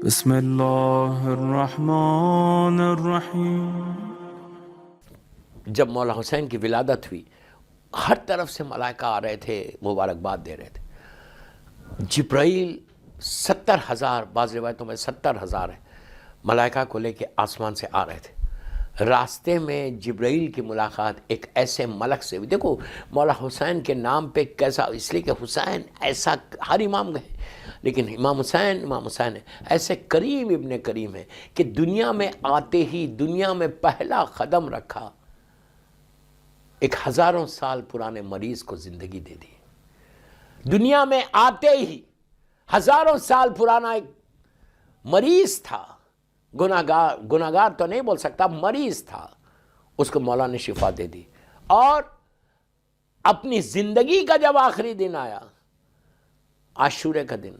بسم اللہ الرحمن الرحیم۔ جب مولا حسین کی ولادت ہوئی، ہر طرف سے ملائکہ آ رہے تھے، مبارکباد دے رہے تھے۔ جبرائیل 70,000، بعض روایتوں میں 70,000 ہے، ملائکہ کو لے کے آسمان سے آ رہے تھے۔ راستے میں جبرائیل کی ملاقات ایک ایسے ملک سے ہوئی۔ دیکھو مولا حسین کے نام پہ کیسا، اس لیے کہ حسین ایسا، ہر امام گئے لیکن امام حسین ہے، ایسے کریم ابن کریم ہے کہ دنیا میں آتے ہی دنیا میں پہلا قدم رکھا، ایک ہزاروں سال پرانے مریض کو زندگی دے دی۔ دنیا میں آتے ہی ہزاروں سال پرانا ایک مریض تھا، گناہگار تو نہیں بول سکتا، مریض تھا، اس کو مولا نے شفا دے دی۔ اور اپنی زندگی کا جب آخری دن آیا، عاشورے کا دن،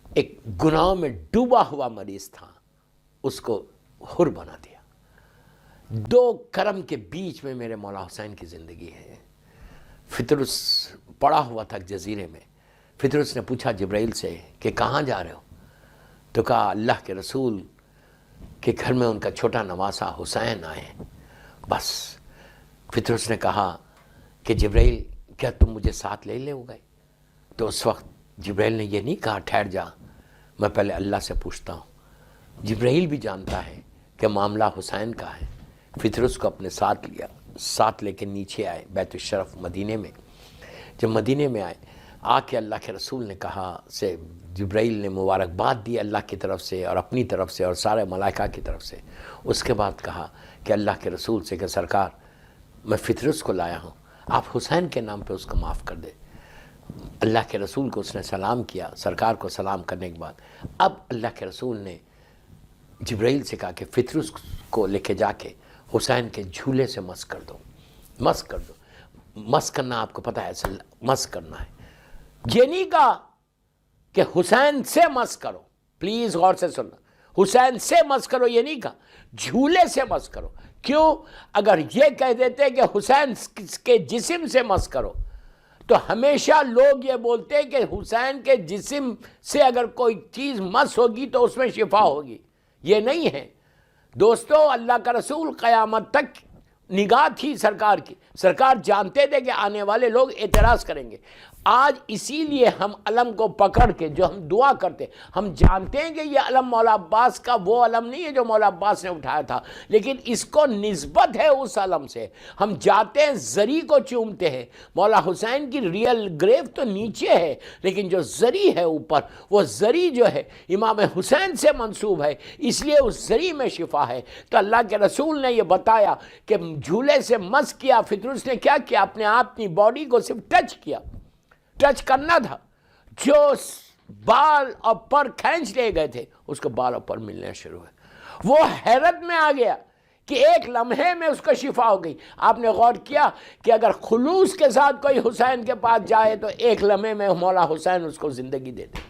ایک گناہوں میں ڈوبا ہوا مریض تھا، اس کو حر بنا دیا۔ دو کرم کے بیچ میں میرے مولا حسین کی زندگی ہے۔ فطرس پڑا ہوا تھا جزیرے میں، فطرس نے پوچھا جبرائیل سے کہ کہاں جا رہے ہو؟ تو کہا اللہ کے رسول کے گھر میں ان کا چھوٹا نواسا حسین آئے۔ بس فطرس نے کہا کہ جبرائیل کیا تم مجھے ساتھ لے لو گے؟ تو اس وقت جبرائیل نے یہ نہیں کہا ٹھہر جا، میں پہلے اللہ سے پوچھتا ہوں۔ جبرائیل بھی جانتا ہے کہ معاملہ حسین کا ہے۔ فطرس کو اپنے ساتھ لیا، ساتھ لے کے نیچے آئے بیت الشرف مدینے میں۔ جب مدینے میں آئے، آ کے اللہ کے رسول نے کہا سے جبرائیل نے مبارکباد دی اللہ کی طرف سے اور اپنی طرف سے اور سارے ملائکہ کی طرف سے۔ اس کے بعد کہا کہ اللہ کے رسول سے کہ سرکار میں فطرس کو لایا ہوں، آپ حسین کے نام پہ اس کو معاف کر دے۔ اللہ کے رسول کو اس نے سلام کیا، سرکار کو سلام کرنے کے بعد اب اللہ کے رسول نے جبرائیل سے کہا کہ فطرس کو لے کے جا کے حسین کے جھولے سے مس کر دو، مس کر دو۔ مس کرنا آپ کو پتہ ہے، ایسے مس کرنا ہے، یہ نہیں کہا کہ حسین سے مس کرو، پلیز غور سے سننا، حسین سے مس کرو یہ نہیں کہا، جھولے سے مس کرو۔ کیوں؟ اگر یہ کہہ دیتے کہ حسین کے جسم سے مس کرو تو ہمیشہ لوگ یہ بولتے کہ حسین کے جسم سے اگر کوئی چیز مس ہوگی تو اس میں شفا ہوگی، یہ نہیں ہے دوستو۔ اللہ کا رسول قیامت تک نگاہ تھی سرکار کی، سرکار جانتے تھے کہ آنے والے لوگ اعتراض کریں گے۔ آج اسی لیے ہم علم کو پکڑ کے جو ہم دعا کرتے، ہم جانتے ہیں کہ یہ علم مولا عباس کا وہ علم نہیں ہے جو مولا عباس نے اٹھایا تھا، لیکن اس کو نسبت ہے اس علم سے۔ ہم جاتے ہیں زری کو چومتے ہیں، مولا حسین کی ریئل گریو تو نیچے ہے لیکن جو زری ہے اوپر، وہ زری جو ہے امام حسین سے منسوب ہے، اس لیے اس زری میں شفا ہے۔ تو اللہ کے رسول نے یہ بتایا کہ جھولے سے مس کیا، فطرس نے کیا کیا؟ اپنے آپ اپنی باڈی کو صرف ٹچ کیا، ٹچ کرنا تھا۔ جو بال اور پر کھینچ لے گئے تھے اس کو بال اور پر ملنے شروع ہوئے۔ وہ حیرت میں آ گیا کہ ایک لمحے میں اس کو شفا ہو گئی۔ آپ نے غور کیا کہ اگر خلوص کے ساتھ کوئی حسین کے پاس جائے تو ایک لمحے میں مولا حسین اس کو زندگی دے دے۔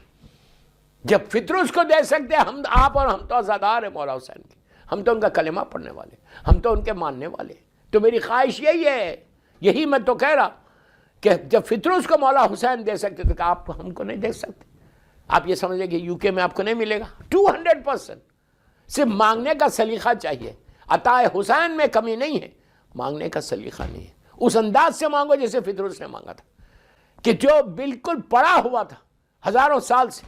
جب فطرس کو دے سکتے ہم، آپ اور ہم تو عزادار ہیں مولا حسین کی، ہم تو ان کا کلمہ پڑھنے والے، ہم تو ان کے ماننے والے۔ تو میری خواہش یہی ہے، یہی میں تو کہہ رہا کہ جب فطرس کو مولا حسین دے سکتے تو کہ آپ ہم کو نہیں دے سکتے؟ آپ یہ سمجھیں کہ یو کے میں آپ کو نہیں ملے گا؟ 200%۔ صرف مانگنے کا سلیقہ چاہیے۔ عطا حسین میں کمی نہیں ہے، مانگنے کا سلیقہ نہیں ہے۔ اس انداز سے مانگو جیسے فطرس نے مانگا تھا، کہ جو بالکل پڑا ہوا تھا ہزاروں سال سے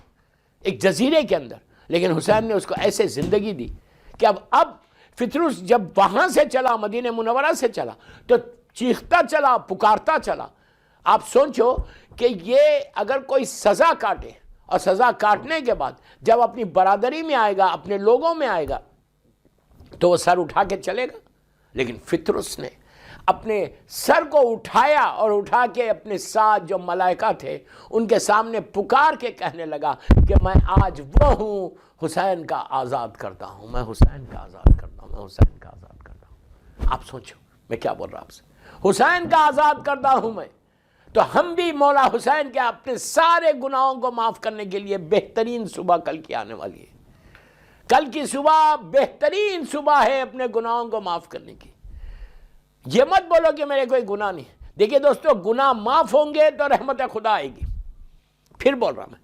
ایک جزیرے کے اندر، لیکن حسین نے اس کو ایسے زندگی دی کہ اب فطرس جب وہاں سے چلا، مدینہ منورہ سے چلا، تو چیختا چلا، پکارتا چلا۔ آپ سوچو کہ یہ اگر کوئی سزا کاٹے اور سزا کاٹنے کے بعد جب اپنی برادری میں آئے گا، اپنے لوگوں میں آئے گا تو وہ سر اٹھا کے چلے گا، لیکن فطرس نے اپنے سر کو اٹھایا اور اٹھا کے اپنے ساتھ جو ملائکہ تھے ان کے سامنے پکار کے کہنے لگا کہ میں آج وہ ہوں، حسین کا آزاد کرتا ہوں، میں حسین کا آزاد کرتا ہوں، میں حسین کا آزاد کرتا ہوں۔ آپ سوچو میں کیا بول رہا ہوں آپ سے، حسین کا آزاد کرتا ہوں میں۔ تو ہم بھی مولا حسین کے اپنے سارے گناہوں کو معاف کرنے کے لیے بہترین صبح کل کی آنے والی ہے۔ کل کی صبح بہترین صبح ہے اپنے گناہوں کو معاف کرنے کی۔ یہ مت بولو کہ میرے کوئی گناہ نہیں۔ دیکھیے دوستو، گناہ معاف ہوں گے تو رحمت خدا آئے گی۔ پھر بول رہا میں،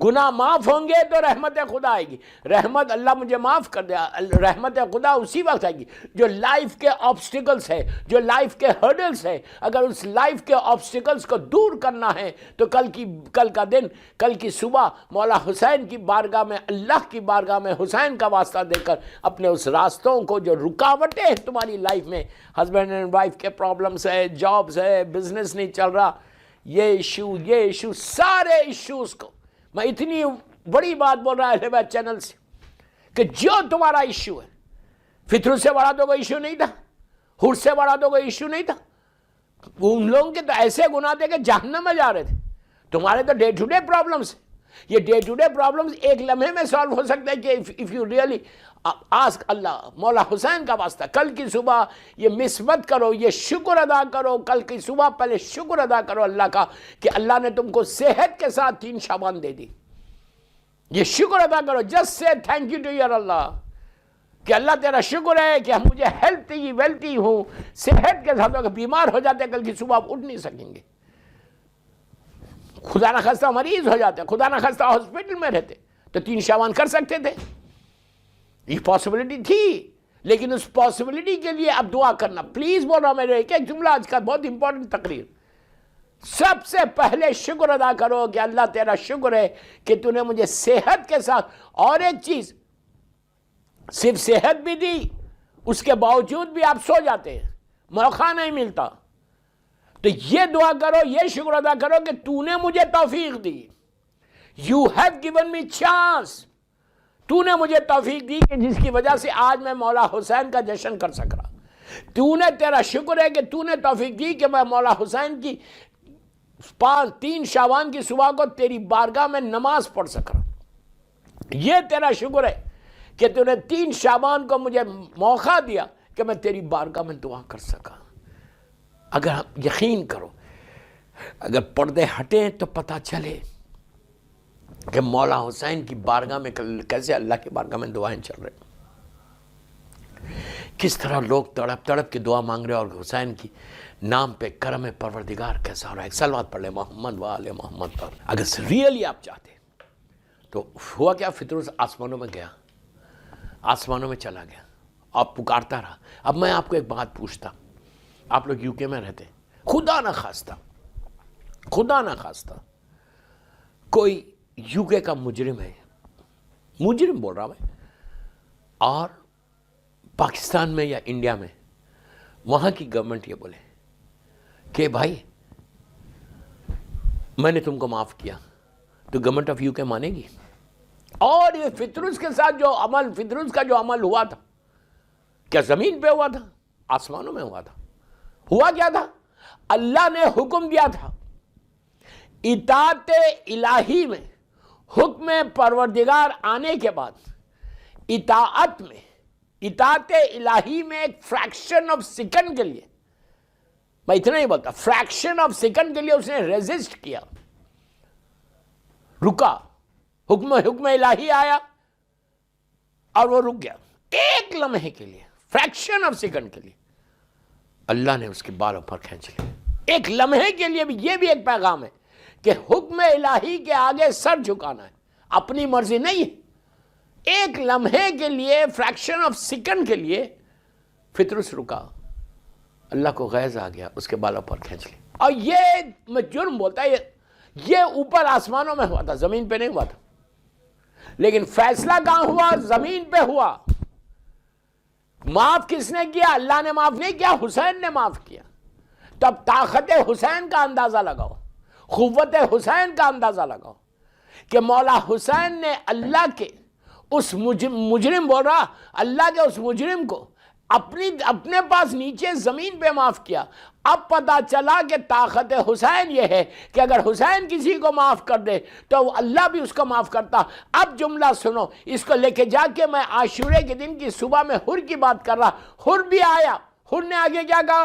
گناہ معاف ہوں گے تو رحمت خدا آئے گی. رحمت اللہ مجھے معاف کر دیا, رحمت خدا اسی وقت آئے گی جو لائف کے آبسٹیکلز ہے, جو لائف کے ہرڈلز ہے. اگر اس لائف کے آبسٹیکلز کو دور کرنا ہے تو کل کا دن, کل کی صبح مولا حسین کی بارگاہ میں, اللہ کی بارگاہ میں حسین کا واسطہ دے کر اپنے اس راستوں کو, جو رکاوٹیں ہیں تمہاری لائف میں, ہسبینڈ اینڈ وائف کے پرابلمس ہے, جابز ہے, بزنس نہیں چل رہا, یہ ایشو, سارے ایشوز کو میں اتنی بڑی بات بول رہا ہے چینل سے کہ جو تمہارا ایشو ہے, فطرت سے بڑا تو کوئی ایشو نہیں تھا, حر سے بڑا تو کوئی ایشو نہیں تھا. ان لوگوں کے تو ایسے گناہ تھے کہ جہنم میں جا رہے تھے. تمہارے تو ڈے ٹو ڈے پرابلمس ہیں. یہ ڈے ٹو ڈے پرابلمس ایک لمحے میں سالو ہو سکتے ہیں کہ اف یو ریئلی آسک اللہ. مولا حسین کا واسطہ کل کی صبح یہ مس مت کرو, یہ شکر ادا کرو. کل کی صبح پہلے شکر ادا کرو اللہ کا کہ اللہ نے تم کو صحت کے ساتھ 3 شعبان دے دی. یہ شکر ادا کرو. جسٹ سے thank you to your Allah کہ اللہ تیرا شکر ہے کہ مجھے ہیلتھی ویلتھی ہوں, صحت کے ساتھ. اگر بیمار ہو جاتے کل کی صبح آپ اٹھ نہیں سکیں گے, خدا نخواستہ مریض ہو جاتے, خدا نخواستہ ہاسپٹل میں رہتے, تو 3 شعبان کر سکتے تھے. یہ پاسبلٹی تھی, لیکن اس پاسبلٹی کے لیے اب دعا کرنا. پلیز بول رہا ہوں میرے ایک جملہ آج کا بہت امپورٹنٹ تقریر. سب سے پہلے شکر ادا کرو کہ اللہ تیرا شکر ہے کہ تو نے مجھے صحت کے ساتھ, اور ایک چیز, صرف صحت بھی دی, اس کے باوجود بھی آپ سو جاتے ہیں, موقع نہیں ملتا. تو یہ دعا کرو, یہ شکر ادا کرو کہ تو نے مجھے توفیق دی. You have given me chance. تو نے مجھے توفیق دی کہ جس کی وجہ سے آج میں مولا حسین کا جشن کر سک رہا. تو نے, تیرا شکر ہے کہ تو نے توفیق دی کہ میں مولا حسین کی 3 شعبان کی صبح کو تیری بارگاہ میں نماز پڑھ سک رہا. یہ تیرا شکر ہے کہ تو نے 3 شعبان کو مجھے موقع دیا کہ میں تیری بارگاہ میں دعا کر سکا. اگر ہم یقین کرو, اگر پردے ہٹیں تو پتہ چلے کہ مولا حسین کی بارگاہ میں کیسے اللہ کی بارگاہ میں دعائیں چل رہے, کس طرح لوگ تڑپ تڑپ کے دعا مانگ رہے, اور حسین کی نام پہ کرم پروردگار کیسا ہو رہا ہے. ایک صلوات پڑھ لیں محمد و آل محمد پر. اگر ریئلی آپ چاہتے تو ہوا کیا, فطرت آسمانوں میں گیا, آسمانوں میں چلا گیا, آپ پکارتا رہا. اب میں آپ کو ایک بات پوچھتا, آپ لوگ یو کے میں رہتے, خدا نہ خواستہ کوئی یو کے کا مجرم ہے, مجرم بول رہا میں, اور پاکستان میں یا انڈیا میں وہاں کی گورنمنٹ یہ بولے کہ بھائی میں نے تم کو معاف کیا, تو گورنمنٹ آف یو کے مانے گی؟ اور یہ فطرت کے ساتھ جو عمل, فطرت کا جو عمل ہوا تھا, کیا زمین پہ ہوا تھا؟ آسمانوں میں ہوا تھا. ہوا کیا تھا؟ اللہ نے حکم دیا تھا, اطاعت الہی میں, حکم پروردگار آنے کے بعد اطاعت الہی میں ایک فریکشن آف سیکنڈ کے لیے, میں اتنا ہی بولتا, فریکشن آف سیکنڈ کے لیے اس نے ریزسٹ کیا, رکا. حکم الہی آیا اور وہ رک گیا ایک لمحے کے لیے, فریکشن آف سیکنڈ کے لیے. اللہ نے اس کے بالوں پر کھینچ لیا ایک لمحے کے لیے بھی. یہ بھی ایک پیغام ہے کہ حکم الہی کے آگے سر جھکانا ہے, اپنی مرضی نہیں ہے. ایک لمحے کے لیے, فریکشن آف سیکنڈ کے لیے فطرت رکا, اللہ کو غیظ آ گیا, اس کے بالوں پر کھینچ لیا. اور یہ میں جرم بولتا ہے, یہ اوپر آسمانوں میں ہوا تھا, زمین پہ نہیں ہوا تھا. لیکن فیصلہ کہاں ہوا؟ زمین پہ ہوا. معاف کس نے کیا؟ اللہ نے معاف نہیں کیا, حسین نے معاف کیا. تب طاقت حسین کا اندازہ لگاؤ, قوت حسین کا اندازہ لگاؤ کہ مولا حسین نے اللہ کے اس مجرم بول رہا, اللہ کے اس مجرم کو اپنے پاس نیچے زمین پہ معاف کیا. اب پتا چلا کہ طاقت حسین یہ ہے کہ اگر حسین کسی کو معاف کر دے تو اللہ بھی اس کو معاف کرتا. اب جملہ سنو, اس کو لے کے جا کے میں عاشورے کے دن کی صبح میں حر کی بات کر رہا. حر بھی آیا, حر نے آگے کیا کہا؟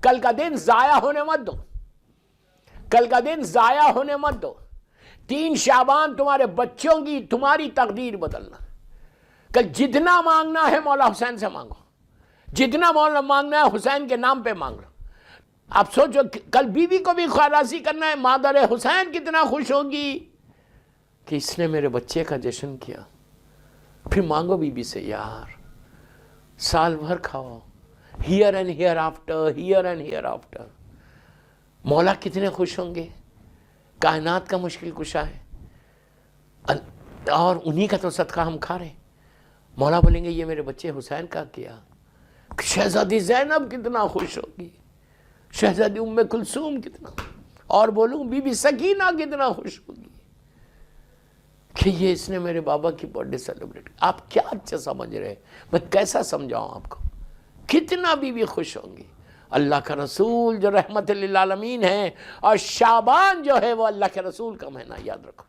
کل کا دن ضائع ہونے مت دو، کل کا دن ضائع ہونے مت دو۔ 3 شعبان تمہارے بچوں کی تمہاری تقدیر بدلنا۔ کل جتنا مانگنا ہے مولا حسین سے مانگو، جتنا مولا مانگنا ہے حسین کے نام پہ مانگ لو۔ اب سوچو کل بیوی کو بھی خیراسی کرنا ہے، مادر حسین کتنا خوش ہوگی کہ اس نے میرے بچے کا جشن کیا۔ پھر مانگو بیوی سے، یار سال بھر کھاؤ، here and here after, here and here after. مولا کتنے خوش ہوں گے، کائنات کا مشکل کشا ہے، اور انہی کا تو صدقہ ہم کھا رہے ہیں۔ مولا بولیں گے یہ میرے بچے حسین کا کیا۔ شہزادی زینب کتنا خوش ہوگی، شہزادی ام کلثوم کتنا، اور بولوں بی بی سکینہ کتنا خوش ہوگی کہ یہ اس نے میرے بابا کی برتھ ڈے سیلیبریٹ کی۔ آپ کیا اچھا سمجھ رہے ہیں، میں کیسا سمجھاؤں آپ کو، کتنا بی بی خوش ہوں گی۔ اللہ کا رسول جو رحمت للعالمین ہے، اور شعبان جو ہے وہ اللہ کے رسول کا مہینہ، یاد رکھو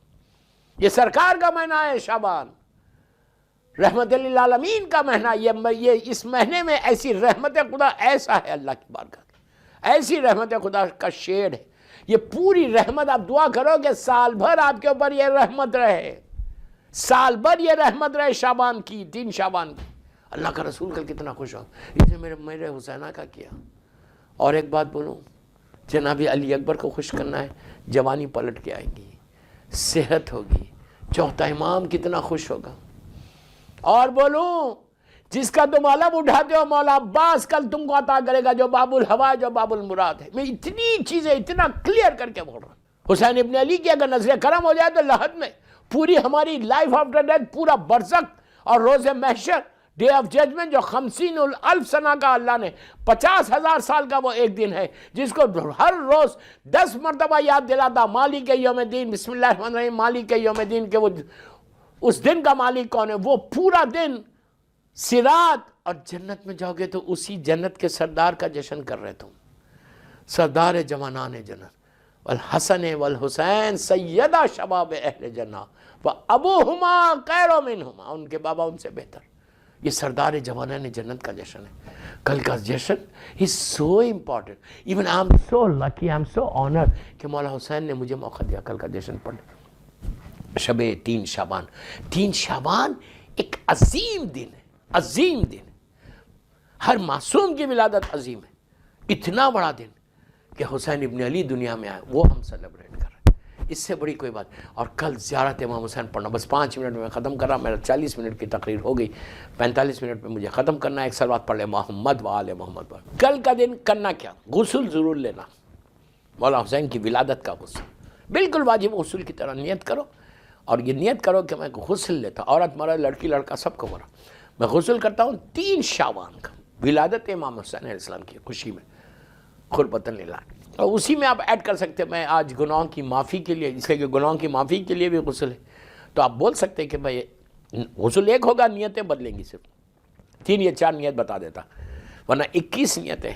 یہ سرکار کا مہینہ ہے شعبان، رحمت للعالمین کا مہینہ۔ یہ اس مہینے میں ایسی رحمت خدا، ایسا ہے اللہ کی بارگاہ کی، ایسی رحمت خدا کا شیڈ ہے، یہ پوری رحمت۔ آپ دعا کرو کہ سال بھر آپ کے اوپر یہ رحمت رہے، سال بھر یہ رحمت رہے شعبان کی، 3 شعبان کی۔ اللہ کا رسول کل کتنا خوش ہو، اس نے میرے حسینہ کا کیا۔ اور ایک بات بولوں، جناب علی اکبر کو خوش کرنا ہے، جوانی پلٹ کے آئے گی، صحت ہوگی، چوتھا امام کتنا خوش ہوگا۔ اور بولوں جس کا تم علم اٹھاتے ہو، مولا عباس کل تم کو عطا کرے گا، جو باب الہوا، جو باب المراد ہے۔ میں اتنی چیزیں اتنا کلیئر کر کے بول رہا ہوں۔ حسین ابن علی کی اگر نظر کرم ہو جائے تو لحد میں پوری ہماری لائف آفٹر ڈیتھ، پورا برزخ اور روز محشر، ڈے آف ججمنٹ، جو 50,000 سنہ کا اللہ نے 50,000 سال کا وہ ایک دن ہے، جس کو ہر روز 10 مرتبہ یاد دلاتا، مالک یوم الدین، بسم اللہ الرحمن الرحیم، مالک یوم الدین، کہ وہ اس دن کا مالک کون ہے۔ وہ پورا دن صراط، اور جنت میں جاؤ گے تو اسی جنت کے سردار کا جشن کر رہے تم، سردار جوانان جنت، والحسن والحسین سیدہ شباب اہل جنہ وابوہما خیر منہما، ان کے بابا ان سے بہتر۔ یہ سردار جوانان جنت کا جشن ہے۔ کل کا جشن is so important. Even I'm so lucky, I'm so honored کہ مولا حسین نے مجھے موقع دیا کل کا جشن پڑھنے۔ شب 3 شعبان، 3 شعبان ایک عظیم دن ہے، عظیم دن ہے۔ ہر معصوم کی ولادت عظیم ہے، اتنا بڑا دن کہ حسین ابن علی دنیا میں آئے، وہ ہم سیلیبریٹ کر رہے ہیں۔ اس سے بڑی کوئی بات۔ اور کل زیارت امام حسین پڑھنا، بس 5 منٹ میں ختم کر رہا، میرا 40 منٹ کی تقریر ہو گئی، 45 منٹ میں مجھے ختم کرنا ہے۔ ایک صلوات پڑھ لے محمد و آل محمد پر۔ کل کا دن کرنا کیا، غسل ضرور لینا، مولا حسین کی ولادت کا غسل بالکل واجب غسل کی طرح نیت کرو، اور یہ نیت کرو کہ میں غسل لیتا، عورت مرد لڑکی لڑکا سب کو مرا، میں غسل کرتا ہوں 3 شعبان کا، ولادت امام حسین علیہ السلام کی خوشی میں، قربتاً للہ۔ اور اسی میں آپ ایڈ کر سکتے ہیں میں آج گناہوں کی معافی کے لیے، اس لیے کہ گناہوں کی معافی کے لیے بھی غسل ہے، تو آپ بول سکتے ہیں کہ بھائی غسل ایک ہوگا، نیتیں بدلیں گی، صرف 3 یا 4 نیت بتا دیتا، ورنہ 21 نیتیں۔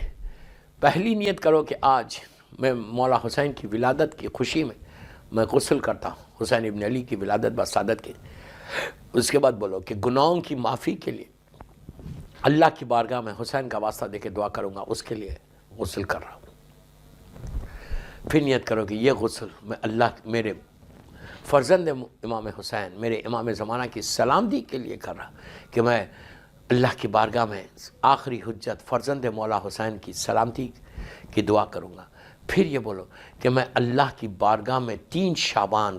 پہلی نیت کرو کہ آج میں مولا حسین کی ولادت کی خوشی میں غسل کرتا ہوں، حسین ابن علی کی ولادت بسعادت کی۔ اس کے بعد بولو کہ گناہوں کی معافی کے لیے اللہ کی بارگاہ میں حسین کا واسطہ دے کے دعا کروں گا، اس کے لیے غسل کر رہا ہوں۔ پھر نیت کرو کہ یہ غسل میں اللہ، میرے فرزند امام حسین، میرے امام زمانہ کی سلامتی کے لیے کر رہا، کہ میں اللہ کی بارگاہ میں آخری حجت فرزند مولا حسین کی سلامتی کی دعا کروں گا۔ پھر یہ بولو کہ میں اللہ کی بارگاہ میں 3 شعبان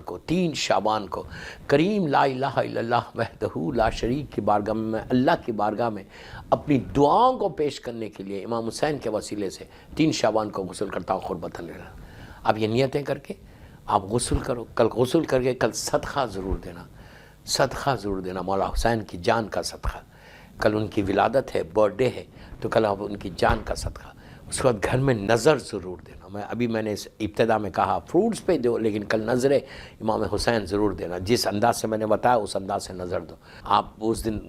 کو کریم لا الہ الا اللہ وحدہ لا شریک کی بارگاہ میں اللہ کی بارگاہ میں اپنی دعاؤں کو پیش کرنے کے لیے امام حسین کے وسیلے سے 3 شعبان کو غسل کرتا ہوں، قربتاً للہ۔ اب یہ نیتیں کر کے آپ غسل کرو، کل غسل کر کے کل صدقہ ضرور دینا، صدقہ ضرور دینا، مولا حسین کی جان کا صدقہ۔ کل ان کی ولادت ہے، برتھ ڈے ہے، تو کل آپ ان کی جان کا صدقہ۔ اس کے بعد گھر میں نظر ضرور دینا، میں نے اس ابتدا میں کہا فروٹس پہ دو، لیکن کل نظر امام حسین ضرور دینا، جس انداز سے میں نے بتایا اس انداز سے نظر دو، آپ اس دن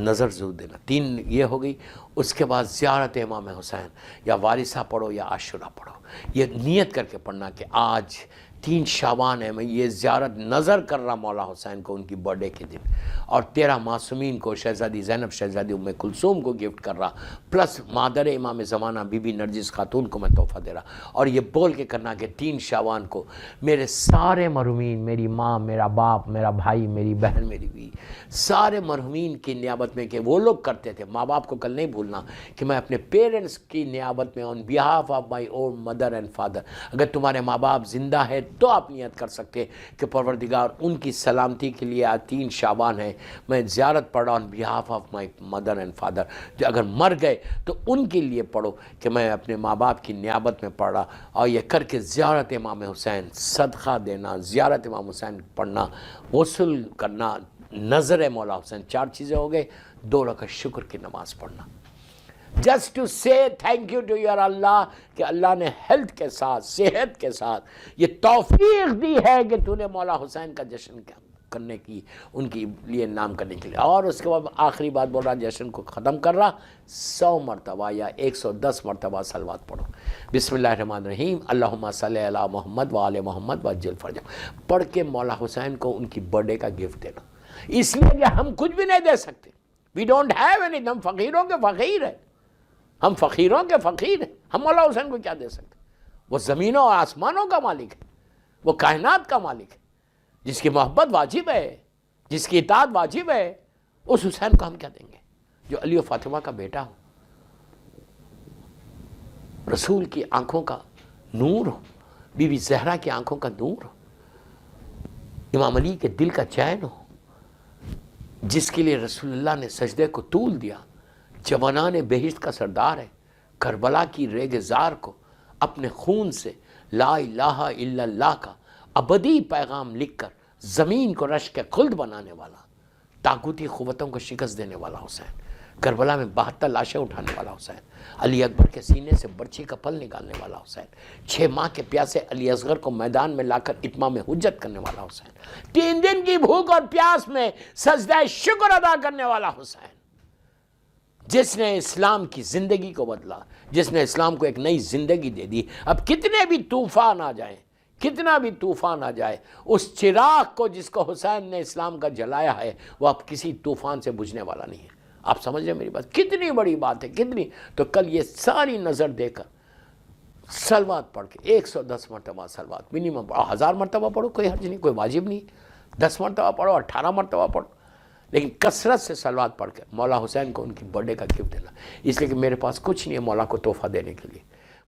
نظر ضرور دینا۔ 3 یہ ہو گئی۔ اس کے بعد زیارت امام حسین، یا وارثہ پڑھو یا عاشورہ پڑھو، یہ نیت کر کے پڑھنا کہ آج 3 شعبان ہے، میں یہ زیارت نظر کر رہا مولا حسین کو ان کی برتھ ڈے کے دن، اور 13 معصومین کو، شہزادی زینب، شہزادی ام کلثوم کو گفٹ کر رہا، پلس مادر امام زمانہ بی بی نرجس خاتون کو میں تحفہ دے رہا، اور یہ بول کے کرنا کہ 3 شعبان کو میرے سارے مرحومین، میری ماں، میرا باپ، میرا بھائی، میری بہن، میری بیوی، سارے مرحومین کی نیابت میں، کہ وہ لوگ کرتے تھے، ماں باپ کو کل نہیں بھولنا کہ میں اپنے پیرنٹس کی نیابت میں on behalf of my own mother and father, اگر تمہارے ماں باپ زندہ ہے تو آپ نیت کر سکتے کہ پروردگار ان کی سلامتی کے لیے آج 3 شعبان ہے، میں زیارت پڑھ رہا ہوں behalf of my mother and father, جو اگر مر گئے تو ان کے لیے پڑھو کہ میں اپنے ماں باپ کی نیابت میں پڑھ رہا، اور یہ کر کے زیارت امام حسین، صدقہ دینا، زیارت امام حسین پڑھنا، غسل کرنا، نظر مولا حسین، 4 چیزیں ہو گئے، 2 رکعت شکر کی نماز پڑھنا، جسٹ ٹو سے thank you to your Allah, کہ اللہ نے ہیلتھ کے ساتھ، صحت کے ساتھ یہ توفیق دی ہے کہ تو نے مولا حسین کا جشن کرنے کی، ان کی لیے نام کرنے کے لیے۔ اور اس کے بعد آخری بات بول رہا، جشن کو ختم کر رہا، 100 مرتبہ یا 110 مرتبہ صلوات پڑھو۔ بسم اللہ الرحمن الرحیم، اللہم صلی علی محمد وآل محمد وعجل فرجہ، پڑھ کے مولا حسین کو ان کی برتھ ڈے کا گفٹ دینا، اس لیے کہ ہم کچھ بھی نہیں دے سکتے، وی ڈونٹ ہیو اینی، ہم فقیروں کے فقیر ہیں، ہم فقیروں کے فقیر ہیں، ہم مولا حسین کو کیا دے سکتے؟ وہ زمینوں اور آسمانوں کا مالک ہے، وہ کائنات کا مالک ہے، جس کی محبت واجب ہے، جس کی اطاعت واجب ہے، اس حسین کو ہم کیا دیں گے جو علی و فاطمہ کا بیٹا ہو، رسول کی آنکھوں کا نور ہو، بی بی زہرا کی آنکھوں کا نور ہو، امام علی کے دل کا چین ہو، جس کے لیے رسول اللہ نے سجدے کو طول دیا، جوانان بہشت کا سردار ہے، کربلا کی ریگ زار کو اپنے خون سے لا الہ الا اللہ کا ابدی پیغام لکھ کر زمین کو رشک خلد بنانے والا، طاغوتی قوتوں کو شکست دینے والا حسین، کربلا میں 72 لاشیں اٹھانے والا حسین، علی اکبر کے سینے سے برچی کا پھل نکالنے والا حسین، 6 ماہ کے پیاسے علی اصغر کو میدان میں لا کر اتمام حجت کرنے والا حسین، 3 دن کی بھوک اور پیاس میں سجدہ شکر ادا کرنے والا حسین، جس نے اسلام کی زندگی کو بدلا، جس نے اسلام کو ایک نئی زندگی دے دی۔ اب کتنے بھی طوفان آ جائیں، کتنا بھی طوفان آ جائے، اس چراغ کو جس کو حسین نے اسلام کا جلایا ہے، وہ اب کسی طوفان سے بجھنے والا نہیں ہے۔ آپ سمجھ رہے ہیں میری بات؟ کتنی بڑی بات ہے، کتنی! تو کل یہ ساری نظر دے کر صلوات پڑھ کے 110 مرتبہ صلوات منیمم پڑھو، 1000 مرتبہ پڑھو، کوئی حرج نہیں، کوئی واجب نہیں، 10 مرتبہ پڑھو، 18 مرتبہ پڑھو، لیکن کثرت سے صلوات پڑھ کے مولا حسین کو ان کی برتھ ڈے کا گفٹ دینا، اس لیے کہ میرے پاس کچھ نہیں ہے مولا کو تحفہ دینے کے لیے،